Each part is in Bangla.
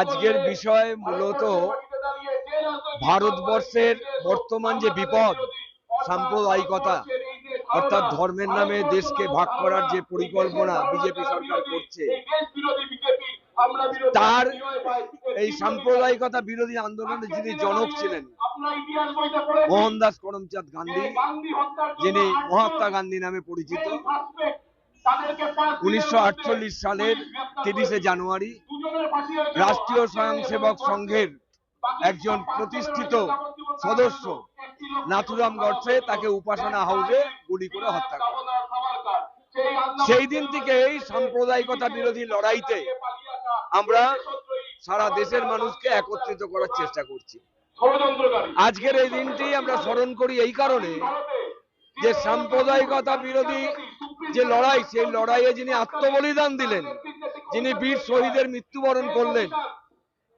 আজকের বিষয় মূলত ভারতবর্ষের বর্তমান যে বিপদ, সাম্প্রদায়িকতা, অর্থাৎ ধর্মের নামে দেশকে ভাগ করার যে পরিকল্পনা বিজেপি সরকার করছে, তার এই সাম্প্রদায়িকতা বিরোধী আন্দোলনের যিনি জনক ছিলেন মোহনদাস করমচাঁদ গান্ধী, যিনি মহাত্মা গান্ধী নামে পরিচিত, 1948 সালের 30শে জানুয়ারি রাষ্ট্রীয় স্বয়ংসেবক সংঘের একজন প্রতিষ্ঠিত সদস্য নাথুরাম গডসে তাকে উপাসনা হাউসে গুলি করে হত্যা করে। সেই দিন থেকে এই সাম্প্রদায়িকতা বিরোধী লড়াইতে আমরা সারা দেশের মানুষকে একত্রিত করার চেষ্টা করছি। আজকের এই দিনটি আমরা স্মরণ করি এই কারণে যে সাম্প্রদায়িকতা বিরোধী যে লড়াই, সেই লড়াইয়ে যিনি আত্মবলিদান দিলেন, যিনি বীর শহীদের মৃত্যুবরণ করলেন,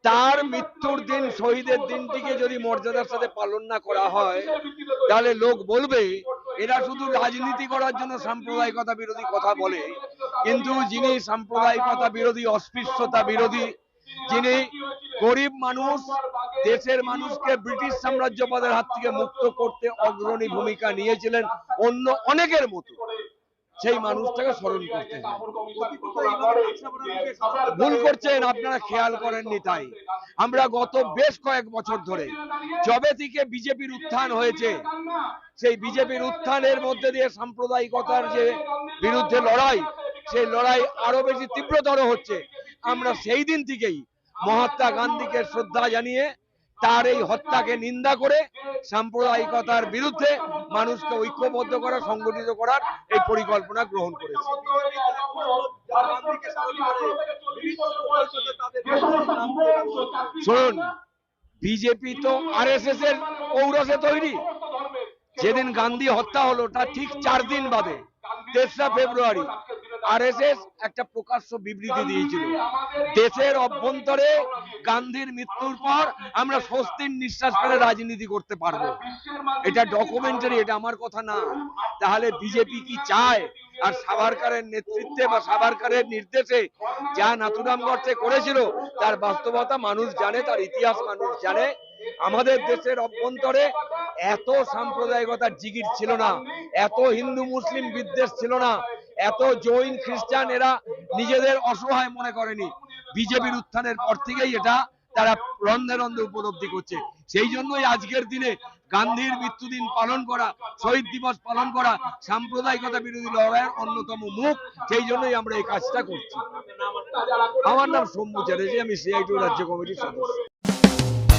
তার মৃত্যুর দিন, শহীদের দিনটিকে যদি মর্যাদার সাথে পালন না করা হয়, তাহলে লোক বলবে এরা শুধু রাজনীতি করার জন্য সাম্প্রদায়িকতা বিরোধী কথা বলে। কিন্তু যিনি সাম্প্রদায়িকতা বিরোধী, অস্পৃশ্যতা বিরোধী, যিনি গরিব মানুষ, দেশের মানুষকে ব্রিটিশ সাম্রাজ্যবাদের হাত থেকে মুক্ত করতে অগ্রণী ভূমিকা নিয়েছিলেন অন্য অনেকের মতো, সেই মানুষটাকে স্মরণ করতে হবে। ভুল করছেন, আপনারা খেয়াল করেননি। তাই আমরা গত বেশ কয়েক বছর ধরে যবে থেকে বিজেপির উত্থান হয়েছে, সেই বিজেপির উত্থানের মধ্যে দিয়ে সাম্প্রদায়িকতার যে বিরুদ্ধে লড়াই, সেই লড়াই আরো বেশি তীব্রতর হচ্ছে। আমরা সেই দিন থেকেই মহাত্মা গান্ধীকে শ্রদ্ধা জানিয়ে তার এই হত্যাকে নিন্দা করে সাম্প্রদায়িকতার বিরুদ্ধে মানুষকে ঐক্যবদ্ধ করা, সংগঠিত করার এই পরিকল্পনা গ্রহণ করেছে। শুনুন, বিজেপি তো আরএসএস এর ঔরসে তৈরি। যেদিন গান্ধী হত্যা হলো তার ঠিক 4 দিন বাদে, 3রা ফেব্রুয়ারি, আরএসএস একটা প্রকাশ্য বিবৃতি দিয়েছিল, দেশের অভ্যন্তরে গান্ধীর মৃত্যুর পর আমরা স্বস্তির নিঃশ্বাস ফেলে রাজনীতি করতে পারবো। এটা ডকুমেন্টারি, এটা আমার কথা না। তাহলে বিজেপি কি চায়? আর সাভারকারের নেতৃত্বে বা সাভারকারের নির্দেশে যা নাথুরাম গডসে করেছিল, তার বাস্তবতা মানুষ জানে, তার ইতিহাস মানুষ জানে। আমাদের দেশের অভ্যন্তরে এত সাম্প্রদায়িকতার জিগির ছিল না, এত হিন্দু মুসলিম বিদ্বেষ ছিল না, এত জৈন খ্রিস্টান এরা নিজেদের অসহায় মনে করেনি। বিজেপির উত্থানের পর থেকেই এটা তারা রন্ধে রন্ধে উপলব্ধি করছে। সেই জন্যই আজকের দিনে গান্ধীর মৃত্যুদিন পালন করা, শহীদ দিবস পালন করা সাম্প্রদায়িকতা বিরোধী লড়াইয়ের অন্যতম মুখ। সেই জন্যই আমরা এই কাজটা করছি। আমার নাম শম্ভু চ্যাটার্জি, আমি সিআইটিউ রাজ্য কমিটির সদস্য।